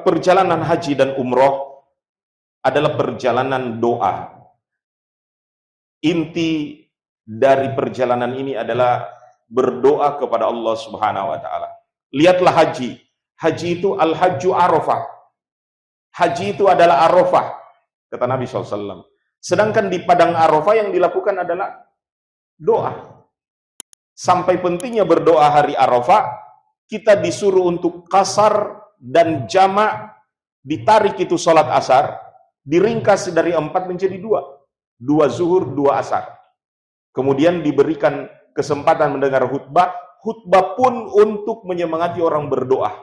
Perjalanan haji dan umroh adalah perjalanan doa. Inti dari perjalanan ini adalah berdoa kepada Allah Subhanahu wa taala. Lihatlah haji. Haji itu al-hajju Arafah. Haji itu adalah Arafah, kata Nabi SAW. Sedangkan di padang Arafah yang dilakukan adalah doa. Sampai pentingnya berdoa hari Arafah, kita disuruh untuk qasar dan jamak, ditarik itu sholat asar, diringkas dari 4 menjadi 2. 2 zuhur, 2 asar. Kemudian diberikan kesempatan mendengar khutbah. Khutbah pun untuk menyemangati orang berdoa,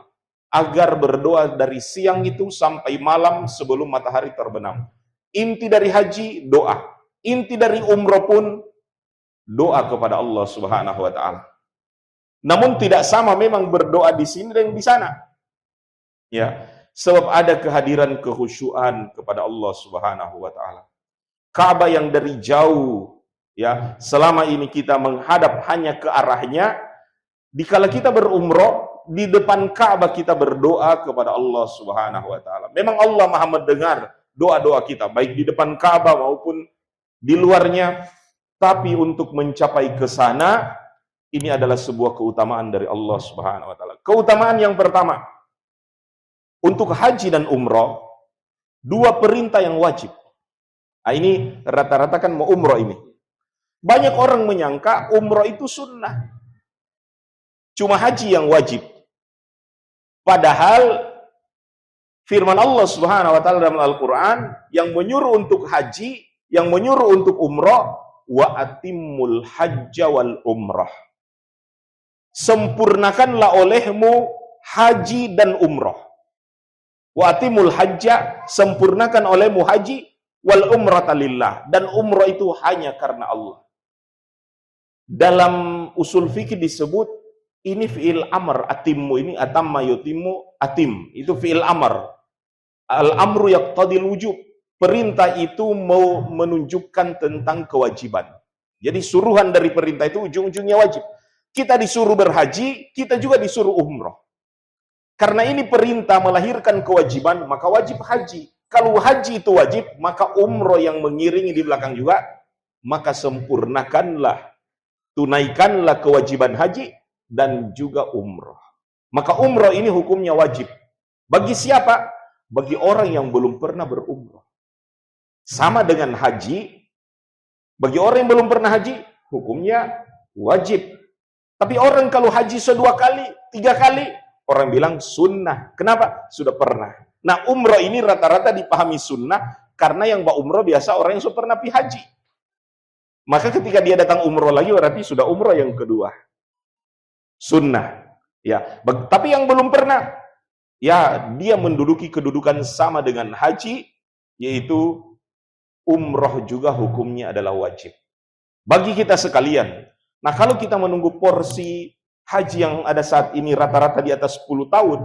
agar berdoa dari siang itu sampai malam sebelum matahari terbenam. Inti dari haji, doa. Inti dari umroh pun doa kepada Allah Subhanahu wa taala. Namun tidak sama memang berdoa di sini dan di sana. Ya, sebab ada kehadiran kekhusyuan kepada Allah Subhanahu wa taala. Ka'bah yang dari jauh, ya, selama ini kita menghadap hanya ke arahnya, dikala kita berumroh, di depan Ka'bah kita berdoa kepada Allah Subhanahu wa taala. Memang Allah Maha mendengar doa-doa kita, baik di depan Ka'bah maupun di luarnya. Tapi untuk mencapai ke sana, ini adalah sebuah keutamaan dari Allah Subhanahu wa taala. Keutamaan yang pertama, untuk haji dan umroh, 2 perintah yang wajib. Nah, ini rata-rata kan mau umroh ini. Banyak orang menyangka umroh itu sunnah. Cuma haji yang wajib. Padahal firman Allah Subhanahu wa taala dalam Al-Qur'an yang menyuruh untuk haji, yang menyuruh untuk umroh, wa atimmul hajja wal umrah. Sempurnakanlah olehmu haji dan umroh. Wa atimul hajja, sempurnakan olehmu haji, wal umrata lillah, dan umroh itu hanya karena Allah. Dalam usul fikih disebut ini fi'il amr, atimmu ini atamma yutimmu, atim itu fi'il amr. Al-amru yaqtadil wujub. Perintah itu mau menunjukkan tentang kewajiban. Jadi suruhan dari perintah itu ujung-ujungnya wajib. Kita disuruh berhaji, kita juga disuruh umroh. Karena ini perintah melahirkan kewajiban, maka wajib haji. Kalau haji itu wajib, maka umroh yang mengiringi di belakang juga, maka sempurnakanlah, tunaikanlah kewajiban haji dan juga umroh. Maka umroh ini hukumnya wajib. Bagi siapa? Bagi orang yang belum pernah berumroh. Sama dengan haji, bagi orang yang belum pernah haji, hukumnya wajib. Tapi orang kalau haji 2 kali, 3 kali, orang bilang sunnah. Kenapa? Sudah pernah. Nah, umroh ini rata-rata dipahami sunnah, karena yang umroh biasa orang yang sudah pernah pergi haji. Maka ketika dia datang umroh lagi, berarti sudah umroh yang kedua. Sunnah. Ya, tapi yang belum pernah, ya dia menduduki kedudukan sama dengan haji, yaitu umroh juga hukumnya adalah wajib. Bagi kita sekalian, nah kalau kita menunggu porsi haji yang ada saat ini rata-rata di atas 10 tahun,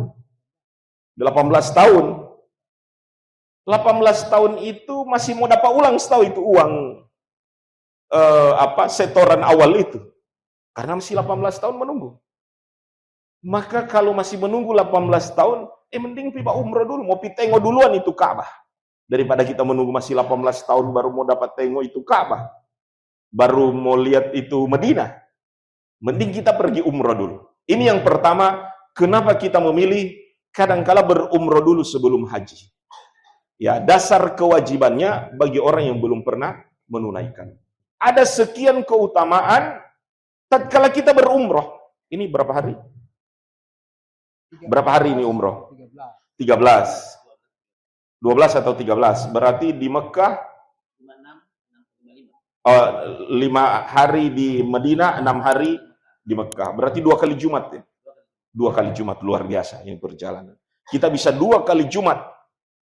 18 tahun, 18 tahun itu masih mau dapat ulang setahu itu uang setoran awal itu. Karena masih 18 tahun menunggu. Maka kalau masih menunggu 18 tahun, mending pipa umroh dulu, mau tengok duluan itu Ka'bah. Daripada kita menunggu masih 18 tahun baru mau dapat tengok itu Ka'bah. Baru mau lihat itu Madinah. Mending kita pergi umroh dulu. Ini yang pertama, kenapa kita memilih kadangkala berumroh dulu sebelum haji. Ya, dasar kewajibannya bagi orang yang belum pernah menunaikan. Ada sekian keutamaan tatkala kita berumroh. Ini berapa hari? Berapa hari ini umroh? 13. 12 atau 13. Berarti di Mekah 5 hari di Madinah, 6 hari di Mekah. Berarti 2 kali Jumat ya. 2 kali Jumat luar biasa yang perjalanan. Kita bisa 2 kali Jumat.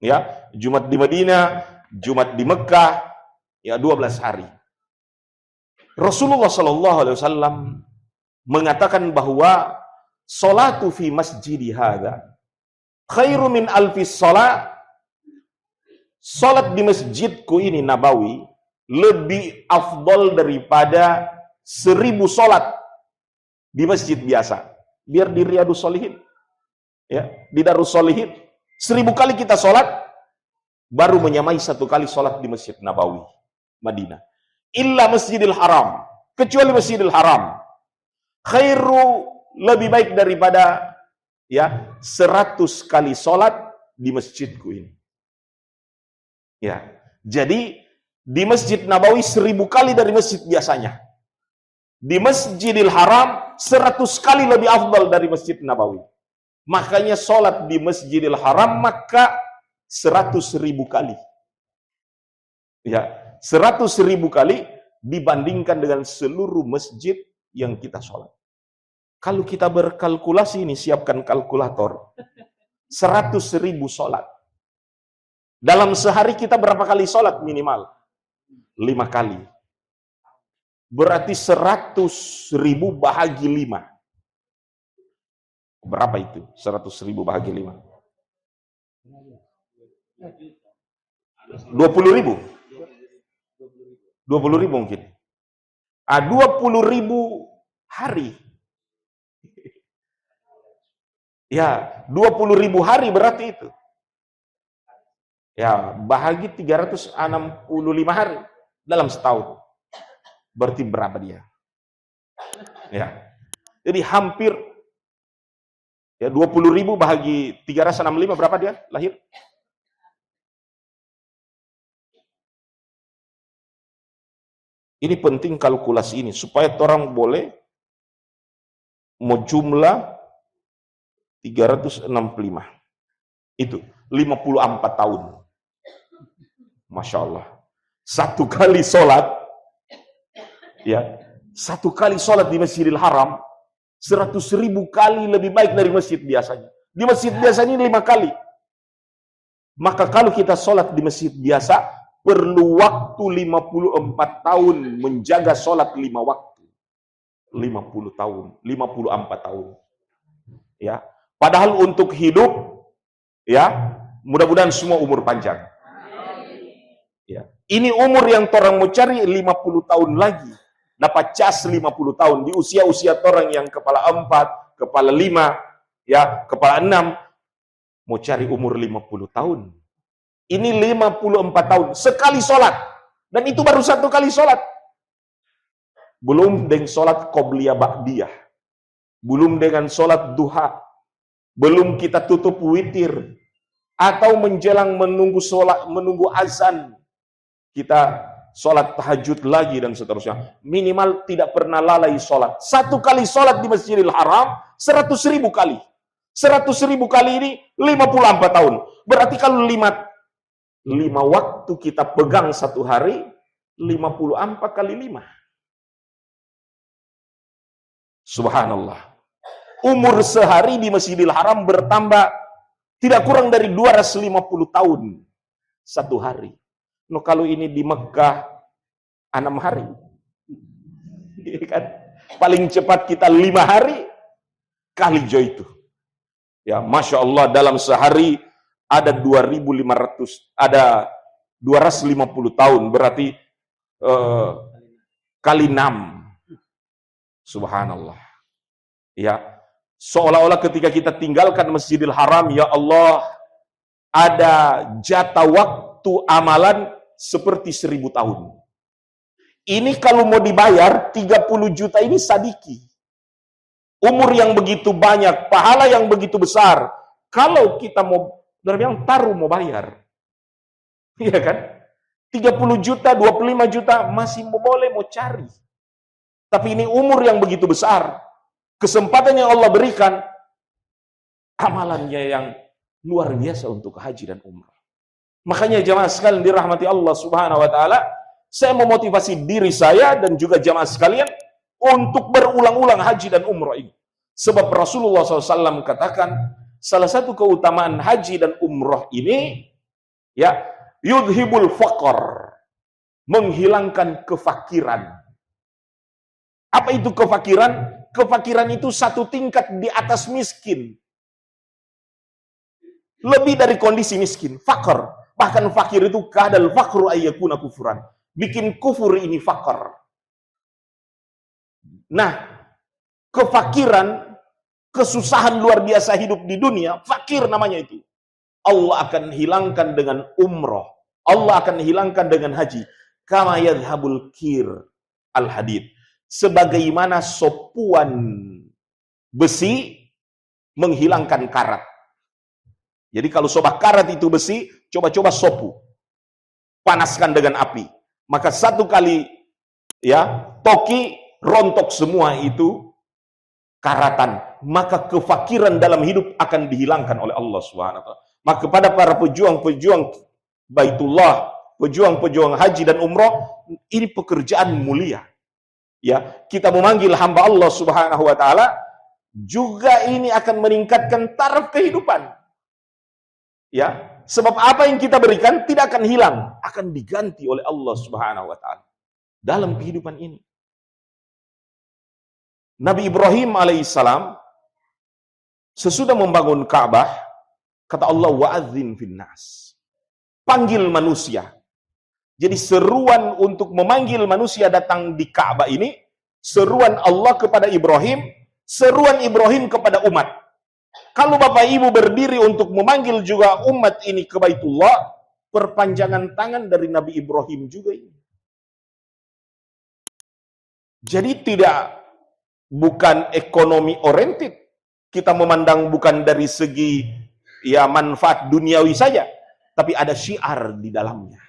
Ya, Jumat di Madinah, Jumat di Mekah, ya 12 hari. Rasulullah SAW mengatakan bahwa salatu fi masjidi hadza khairu min alfis salat. Salat di masjidku ini Nabawi lebih afdol daripada 1000 salat di masjid biasa. Biar di Riyadus Shalihin, ya, di Darus Shalihin 1000 kali kita sholat, baru menyamai 1 kali sholat di Masjid Nabawi, Madinah. Illa Masjidil Haram, kecuali Masjidil Haram. Khairu, lebih baik daripada 100 kali sholat di masjidku ini. Ya, jadi di Masjid Nabawi 1000 kali dari masjid biasanya. Di Masjidil Haram 100 kali lebih afdal dari Masjid Nabawi. Makanya sholat di Masjidil Haram maka 100.000 kali. Ya, 100.000 kali dibandingkan dengan seluruh masjid yang kita sholat. Kalau kita berkalkulasi ini, siapkan kalkulator. 100.000 sholat. Dalam sehari kita berapa kali sholat minimal? 5 kali. Berarti 100.000 bahagi 5. Berapa itu? 100.000 bahagi 5. 20.000? 20.000 mungkin. 20.000 hari. Ya, 20.000 hari berarti itu. Ya, bahagi 365 hari dalam setahun. Berarti berapa dia? Ya. Jadi hampir 20.000 bahagi 365 berapa dia lahir? Ini penting kalkulasi ini supaya orang boleh mau jumlah 365. Itu 54 tahun. Masya Allah. 1 kali sholat, 1 kali sholat di Masjidil Haram 100.000 kali lebih baik dari masjid biasanya. Di masjid biasanya 5 kali. Maka kalau kita sholat di masjid biasa, perlu waktu 54 tahun menjaga sholat 5 waktu. 50 tahun, 54 tahun. Ya. Padahal untuk hidup, mudah-mudahan semua umur panjang. Ya. Ini umur yang orang mau cari 50 tahun lagi. Dapat cas 50 tahun. Di usia-usia orang yang kepala 4, kepala 5, kepala 6. Mau cari umur 50 tahun. Ini 54 tahun. Sekali sholat. Dan itu baru 1 kali sholat. Belum dengan sholat qobliyah ba'diyah. Belum dengan sholat duha. Belum kita tutup witir. Atau menjelang menunggu azan. Kita sholat tahajud lagi dan seterusnya. Minimal tidak pernah lalai sholat. 1 kali sholat di Masjidil Haram 100.000 kali. 100.000 kali ini 54 tahun. Berarti kalau 5 waktu kita pegang 1 hari, 54 kali 5. Subhanallah. Umur sehari di Masjidil Haram bertambah tidak kurang dari 250 tahun 1 hari. No, kalau ini di Mekah 6 hari. Kan? Paling cepat kita 5 hari kali jo itu. Ya, Masya Allah, dalam sehari ada 2.500, ada 250 tahun, berarti kali 6. Subhanallah. Ya, seolah-olah ketika kita tinggalkan Masjidil Haram, ya Allah, ada jatah waktu amalan seperti 1000 tahun. Ini kalau mau dibayar 30 juta ini sadiki. Umur yang begitu banyak, pahala yang begitu besar. Kalau kita mau, yang taruh mau bayar. Iya kan? 30 juta, 25 juta masih boleh mau cari. Tapi ini umur yang begitu besar. Kesempatan yang Allah berikan, amalannya yang luar biasa untuk haji dan umrah. Makanya jamaah sekalian dirahmati Allah Subhanahu wa taala, saya memotivasi diri saya dan juga jamaah sekalian untuk berulang-ulang haji dan umrah ini. Sebab Rasulullah SAW katakan, salah satu keutamaan haji dan umrah ini, yudhibul faqr, menghilangkan kefakiran. Apa itu kefakiran? Kefakiran itu satu tingkat di atas miskin. Lebih dari kondisi miskin, fakir. Bahkan fakir itu kadal fakru ayyakuna kufuran. Bikin kufur ini fakir. Nah, kefakiran, kesusahan luar biasa hidup di dunia, fakir namanya itu. Allah akan hilangkan dengan umroh. Allah akan hilangkan dengan haji. Kama yadhhabul kir al-hadid. Sebagaimana sopuan besi menghilangkan karat. Jadi kalau sobat karat itu besi, coba-coba sopu. Panaskan dengan api. Maka satu kali ya, toki rontok semua itu karatan. Maka kefakiran dalam hidup akan dihilangkan oleh Allah Subhanahu wa taala. Maka kepada para pejuang-pejuang Baitullah, pejuang-pejuang haji dan umroh, ini pekerjaan mulia. Ya, kita memanggil hamba Allah Subhanahu wa taala, juga ini akan meningkatkan taraf kehidupan. Ya, sebab apa yang kita berikan tidak akan hilang, akan diganti oleh Allah Subhanahu wa taala dalam kehidupan ini. Nabi Ibrahim alaihissalam sesudah membangun Ka'bah, kata Allah, wa'adzin finnas. Panggil manusia. Jadi seruan untuk memanggil manusia datang di Ka'bah ini, seruan Allah kepada Ibrahim, seruan Ibrahim kepada umat. Kalau Bapak Ibu berdiri untuk memanggil juga umat ini ke Baitullah, perpanjangan tangan dari Nabi Ibrahim juga ini. Jadi bukan ekonomi oriented. Kita memandang bukan dari segi ya manfaat duniawi saja, tapi ada syiar di dalamnya.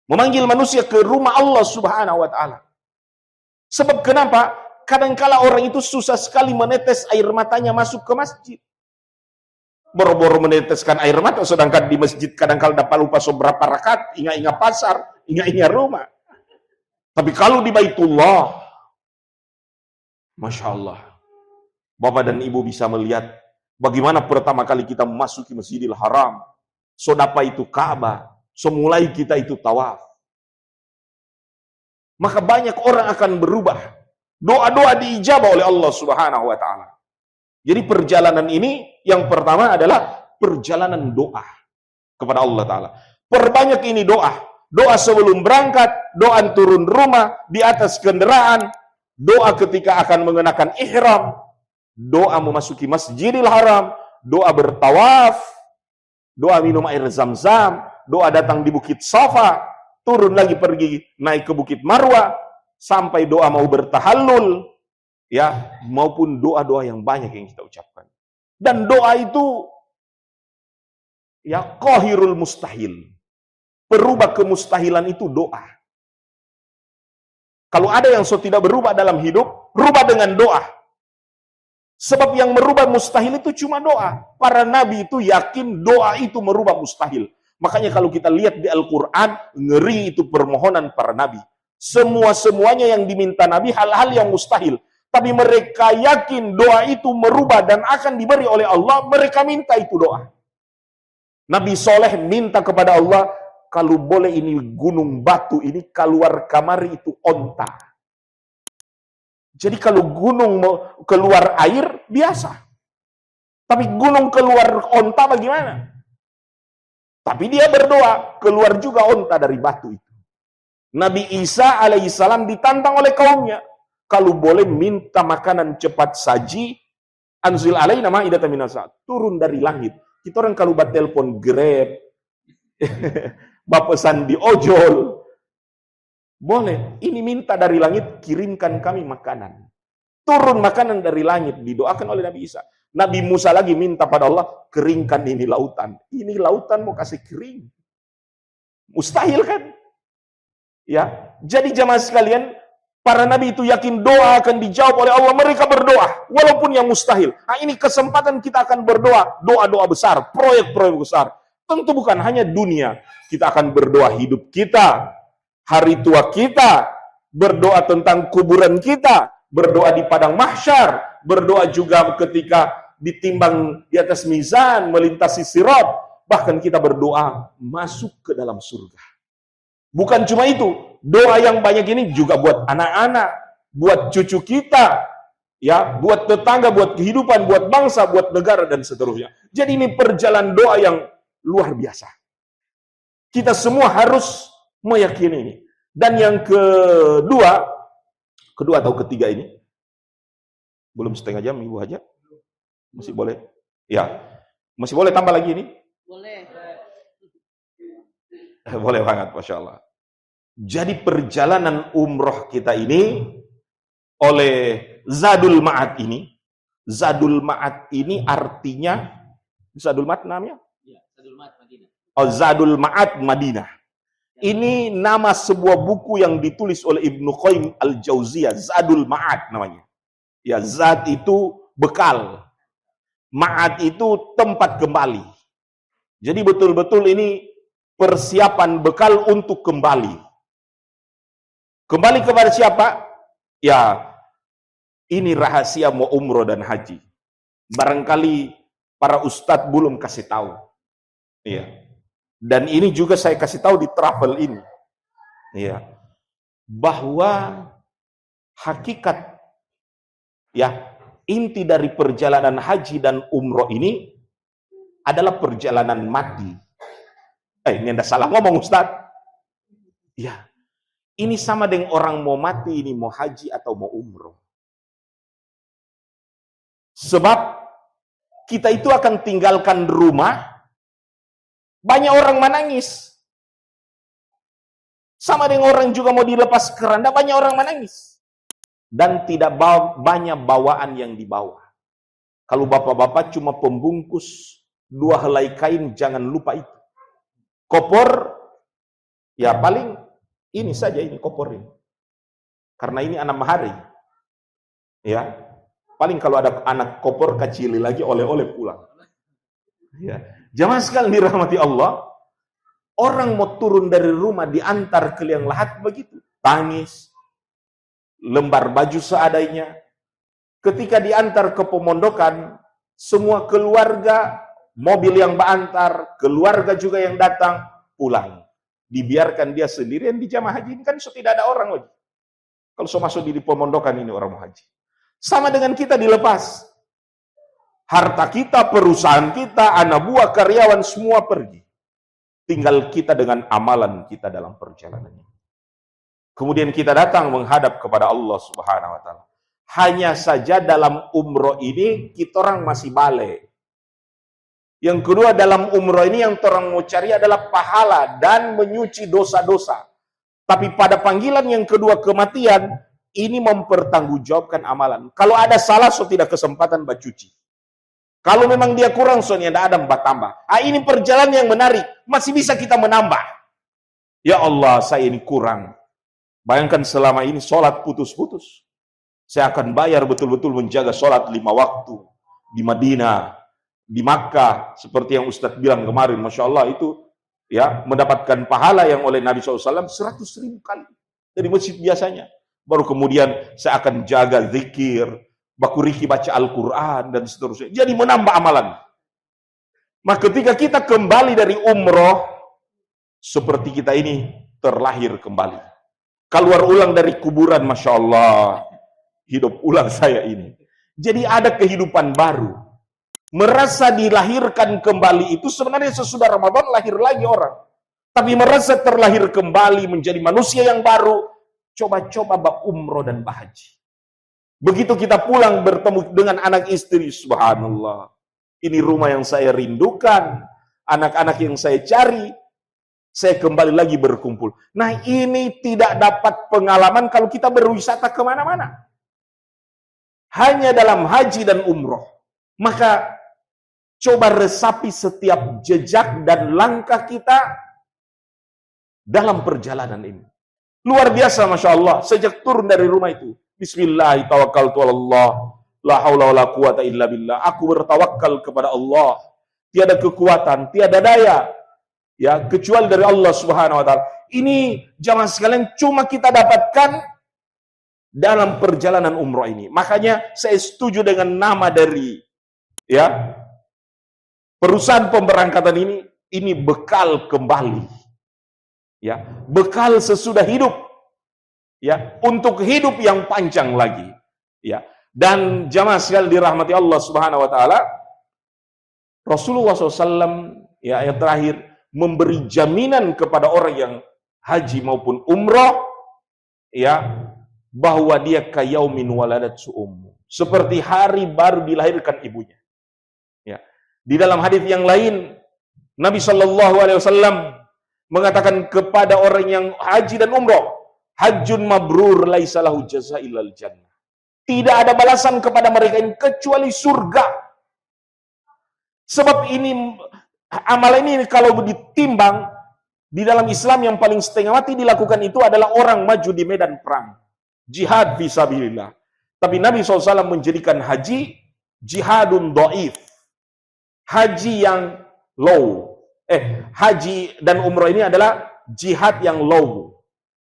Memanggil manusia ke rumah Allah Subhanahu wa taala. Sebab kenapa? Kadangkala orang itu susah sekali menetes air matanya masuk ke masjid. Boro-boro meneteskan air mata, sedangkan di masjid kadangkala dapat lupa seberapa rakaat, ingat-ingat pasar, ingat-ingat rumah. Tapi kalau di Baitullah, Masya Allah, Bapak dan Ibu bisa melihat bagaimana pertama kali kita memasuki Masjidil Haram, sodapa itu Ka'bah, semulai kita itu tawaf. Maka banyak orang akan berubah. Doa-doa diijabah oleh Allah Subhanahu wa taala. Jadi perjalanan ini yang pertama adalah perjalanan doa kepada Allah taala. Perbanyak ini doa. Doa sebelum berangkat, doa turun rumah, di atas kendaraan, doa ketika akan mengenakan ihram, doa memasuki Masjidil Haram, doa bertawaf, doa minum air Zam-Zam, doa datang di Bukit Safa, turun lagi pergi naik ke Bukit Marwah, sampai doa mau bertahallul, ya, maupun doa-doa yang banyak yang kita ucapkan. Dan doa itu ya qahirul mustahil. Perubah kemustahilan itu doa. Kalau ada yang tidak berubah dalam hidup, rubah dengan doa. Sebab yang merubah mustahil itu cuma doa. Para nabi itu yakin doa itu merubah mustahil. Makanya kalau kita lihat di Al-Quran, ngeri itu permohonan para nabi. Semuanya yang diminta Nabi hal-hal yang mustahil. Tapi mereka yakin doa itu merubah dan akan diberi oleh Allah. Mereka minta itu doa. Nabi Soleh minta kepada Allah, kalau boleh ini gunung batu ini keluar kamari itu onta. Jadi kalau gunung keluar air, biasa. Tapi gunung keluar onta bagaimana? Tapi dia berdoa, keluar juga onta dari batu itu. Nabi Isa alaihissalam ditantang oleh kaumnya. Kalau boleh minta makanan cepat saji, anzil alaina ma'idatan minas sama, turun dari langit. Kita orang kalau buat telepon Grab, bapesan di ojol, boleh. Ini minta dari langit, kirimkan kami makanan. Turun makanan dari langit, didoakan oleh Nabi Isa. Nabi Musa lagi minta pada Allah, keringkan ini lautan. Ini lautan mau kasih kering. Mustahil kan? Ya, jadi jamaah sekalian, para nabi itu yakin doa akan dijawab oleh Allah. Mereka berdoa, walaupun yang mustahil. Nah, ini kesempatan kita akan berdoa, doa-doa besar, proyek-proyek besar. Tentu bukan hanya dunia. Kita akan berdoa hidup kita, hari tua kita, berdoa tentang kuburan kita, berdoa di padang mahsyar, berdoa juga ketika ditimbang di atas mizan, melintasi sirat. Bahkan kita berdoa masuk ke dalam surga. Bukan cuma itu, doa yang banyak ini juga buat anak-anak, buat cucu kita, ya, buat tetangga, buat kehidupan, buat bangsa, buat negara dan seterusnya. Jadi ini perjalanan doa yang luar biasa. Kita semua harus meyakini ini. Dan yang kedua atau ketiga ini, belum setengah jam Ibu Haja? Masih boleh? Ya, masih boleh tambah lagi ini? Boleh banget, Masya Allah. Jadi perjalanan umroh kita ini oleh Zadul Ma'ad ini, Zadul Ma'ad ini artinya, Zadul Ma'ad namanya? Ya, Zadul Ma'ad Madinah. Oh, Zadul Ma'ad Madinah. Ini nama sebuah buku yang ditulis oleh Ibnu Qayyim Al-Jauziyah, Zadul Ma'ad namanya. Ya, Zad itu bekal. Ma'ad itu tempat kembali. Jadi betul-betul ini persiapan bekal untuk kembali. Kembali kepada siapa? Ya, ini rahasia mau umroh dan haji. Barangkali para ustadz belum kasih tahu. Iya. Dan ini juga saya kasih tahu di travel ini. Iya. Bahwa hakikat, ya, inti dari perjalanan haji dan umroh ini adalah perjalanan mati. Ini anda salah ngomong, Ustaz. Ya, ini sama dengan orang mau mati, ini mau haji atau mau umroh. Sebab kita itu akan tinggalkan rumah, banyak orang menangis. Sama dengan orang juga mau dilepas keranda, banyak orang menangis. Dan tidak banyak bawaan yang dibawa. Kalau bapak-bapak cuma pembungkus 2 helai kain, jangan lupa itu. Kopor, ya paling ini saja, ini kopor ini. Karena ini 6 hari. Ya, paling kalau ada anak kopor kecil lagi, oleh-oleh pulang. Ya, jamaah sekalian dirahmati Allah, orang mau turun dari rumah diantar ke liang lahat begitu, tangis, lembar baju seadanya. Ketika diantar ke pemondokan, semua keluarga, mobil yang berantar, keluarga juga yang datang, pulang. Dibiarkan dia sendirian di jamaah haji ini, kan tidak ada orang lagi. Kalau so masuk di pemondokan ini orang mau haji. Sama dengan kita dilepas. Harta kita, perusahaan kita, anak buah, karyawan, semua pergi. Tinggal kita dengan amalan kita dalam perjalanan ini. Kemudian kita datang menghadap kepada Allah Subhanahu wa Ta'ala. Hanya saja dalam umroh ini kita orang masih balik. Yang kedua, dalam umroh ini yang orang mau cari adalah pahala dan menyuci dosa-dosa. Tapi pada panggilan yang kedua, kematian, ini mempertanggungjawabkan amalan. Kalau ada salah, so tidak kesempatan bercuci. Kalau memang dia kurang, so tidak ada tambah. Ini perjalanan yang menarik. Masih bisa kita menambah. Ya Allah, saya ini kurang. Bayangkan selama ini sholat putus-putus. Saya akan bayar betul-betul menjaga sholat 5 waktu. Di Madinah, di Makkah. Seperti yang Ustadz bilang kemarin. Masya Allah itu ya mendapatkan pahala yang oleh Nabi SAW 100.000 kali. Dari masjid biasanya. Baru kemudian saya akan jaga zikir. Bakuriki baca Al-Quran dan seterusnya. Jadi menambah amalan. Maka ketika kita kembali dari umroh, seperti kita ini terlahir kembali. Keluar ulang dari kuburan, Masya Allah. Hidup ulang saya ini. Jadi ada kehidupan baru. Merasa dilahirkan kembali itu sebenarnya sesudah Ramadan lahir lagi orang. Tapi merasa terlahir kembali menjadi manusia yang baru, coba-coba umroh dan haji. Begitu kita pulang bertemu dengan anak istri, subhanallah. Ini rumah yang saya rindukan, anak-anak yang saya cari, saya kembali lagi berkumpul. Nah ini tidak dapat pengalaman kalau kita berwisata kemana-mana. Hanya dalam haji dan umroh. Maka coba resapi setiap jejak dan langkah kita dalam perjalanan ini. Luar biasa Masya Allah, sejak turun dari rumah itu. Bismillah, tawakkaltu Allah, la haula wala quwata illa billah. Aku bertawakal kepada Allah. Tiada kekuatan, tiada daya, ya kecuali dari Allah Subhanahu wa Ta'ala. Ini jamaah sekalian cuma kita dapatkan dalam perjalanan umroh ini. Makanya saya setuju dengan nama dari ya perusahaan pemberangkatan ini bekal kembali. Ya, bekal sesudah hidup. Ya, untuk hidup yang panjang lagi. Ya. Dan jamaah sekalian dirahmati Allah Subhanahu wa Ta'ala, Rasulullah SAW ya yang terakhir memberi jaminan kepada orang yang haji maupun umroh ya bahwa dia kayaumin waladat ummu, seperti hari baru dilahirkan ibunya. Ya. Di dalam hadis yang lain Nabi SAW mengatakan kepada orang yang haji dan umroh, hajjun mabrur laisa lahu jazaa'illal jannah. Tidak ada balasan kepada mereka ini kecuali surga. Sebab ini amalan ini kalau ditimbang di dalam Islam yang paling setengah mati dilakukan itu adalah orang maju di medan perang, jihad fisabilillah. Tapi Nabi SAW menjadikan haji jihadun dhaif, haji yang low. Haji dan umroh ini adalah jihad yang low.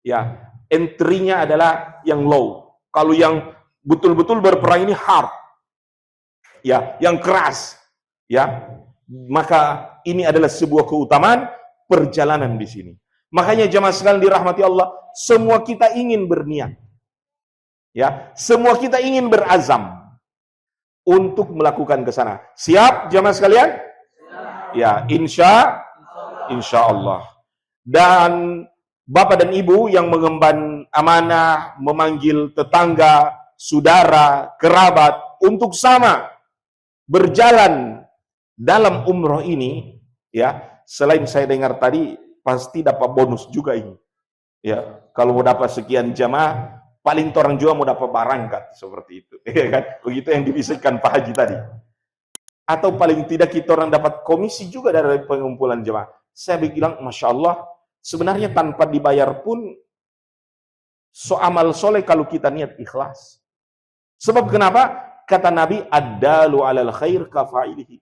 Ya, entry-nya adalah yang low. Kalau yang betul-betul berperang ini hard. Ya, yang keras. Ya. Maka ini adalah sebuah keutamaan perjalanan di sini. Makanya jemaah sekalian dirahmati Allah, semua kita ingin berniat. Ya, semua kita ingin berazam untuk melakukan ke sana. Siap jemaah sekalian? Ya, insya Allah. Dan Bapak dan Ibu yang mengemban amanah, memanggil tetangga, saudara, kerabat untuk sama berjalan dalam umroh ini, ya. Selain saya dengar tadi pasti dapat bonus juga ini. Ya, kalau mau dapat sekian jamaah, paling orang juga mau dapat barangkat seperti itu, ya kan? Begitu yang dibisikkan Pak Haji tadi. Atau paling tidak kita orang dapat komisi juga dari pengumpulan jemaah. Saya bilang, Masya Allah, sebenarnya tanpa dibayar pun amal soleh kalau kita niat ikhlas. Sebab kenapa? Kata Nabi, ad-dalu 'alal khair kafa'ilihi.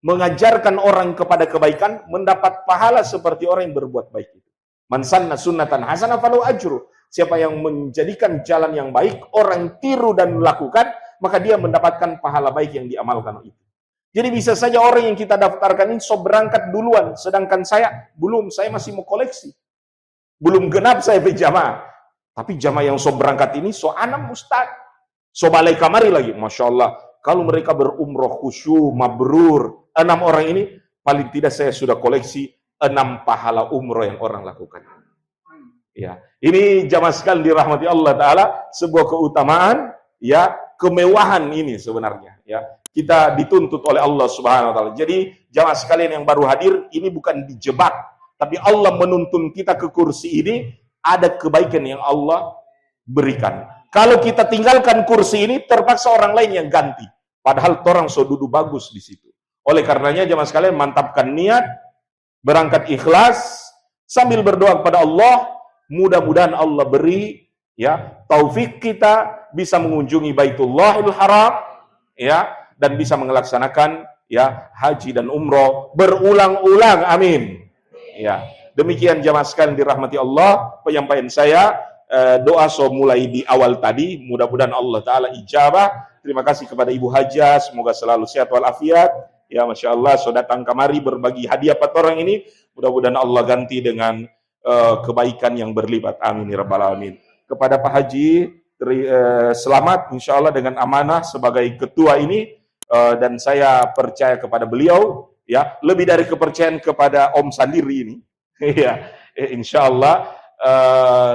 Mengajarkan orang kepada kebaikan mendapat pahala seperti orang yang berbuat baik itu. Man sanna sunnatan hasanah falahu ajru. Siapa yang menjadikan jalan yang baik, orang tiru dan melakukan, maka dia mendapatkan pahala baik yang diamalkan itu. Jadi bisa saja orang yang kita daftarkan ini so berangkat duluan, sedangkan saya belum, saya masih mau koleksi. Belum genap saya berjamaah. Tapi jamaah yang so berangkat ini so anam ustaz. So balai kamari lagi, Masya Allah. Kalau mereka berumroh khusyuk, mabrur, 6 orang ini, paling tidak saya sudah koleksi 6 pahala umroh yang orang lakukan. Ya, ini jamaah sekalian dirahmati Allah Ta'ala, sebuah keutamaan, ya, kemewahan ini sebenarnya, ya. Kita dituntut oleh Allah Subhanahu wa taala. Jadi, jamaah sekalian yang baru hadir, ini bukan dijebak, tapi Allah menuntun kita ke kursi ini, ada kebaikan yang Allah berikan. Kalau kita tinggalkan kursi ini, terpaksa orang lain yang ganti. Padahal orang so duduk bagus di situ. Oleh karenanya, jamaah sekalian mantapkan niat, berangkat ikhlas, sambil berdoa kepada Allah, mudah-mudahan Allah beri, ya, taufik kita bisa mengunjungi Baitullahil Haram, ya, dan bisa melaksanakan, ya, haji dan umroh berulang-ulang, amin. Ya, demikian jamaah sekalian dirahmati Allah, penyampaian saya. Doa so mulai di awal tadi, mudah-mudahan Allah Ta'ala ijabah. Terima kasih kepada Ibu Hajah, semoga selalu sehat walafiat. Ya, Masya Allah, so datang kemari berbagi hadiah 4 orang ini, mudah-mudahan Allah ganti dengan kebaikan yang berlipat, amin ya rabbal alamin. Kepada Pak Haji, selamat insya Allah dengan amanah sebagai ketua ini, dan saya percaya kepada beliau, ya, lebih dari kepercayaan kepada Om sendiri ini. Ya, insya Allah.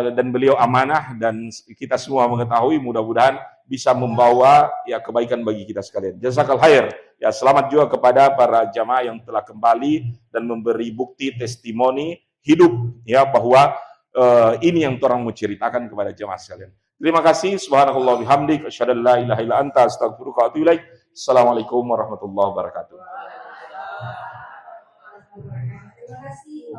Dan beliau amanah, dan kita semua mengetahui, mudah-mudahan bisa membawa, ya, kebaikan bagi kita sekalian. Jazakal khair. Ya, selamat juga kepada para jamaah yang telah kembali dan memberi bukti testimoni hidup, ya, bahwa ini yang orang mau ceritakan kepada jamaah sekalian. Terima kasih. Subhanallah bihamdik, asyhadu an la ilaha illa anta, astaghfiruka wa atubu ilaik. Assalamualaikum warahmatullahi wabarakatuh.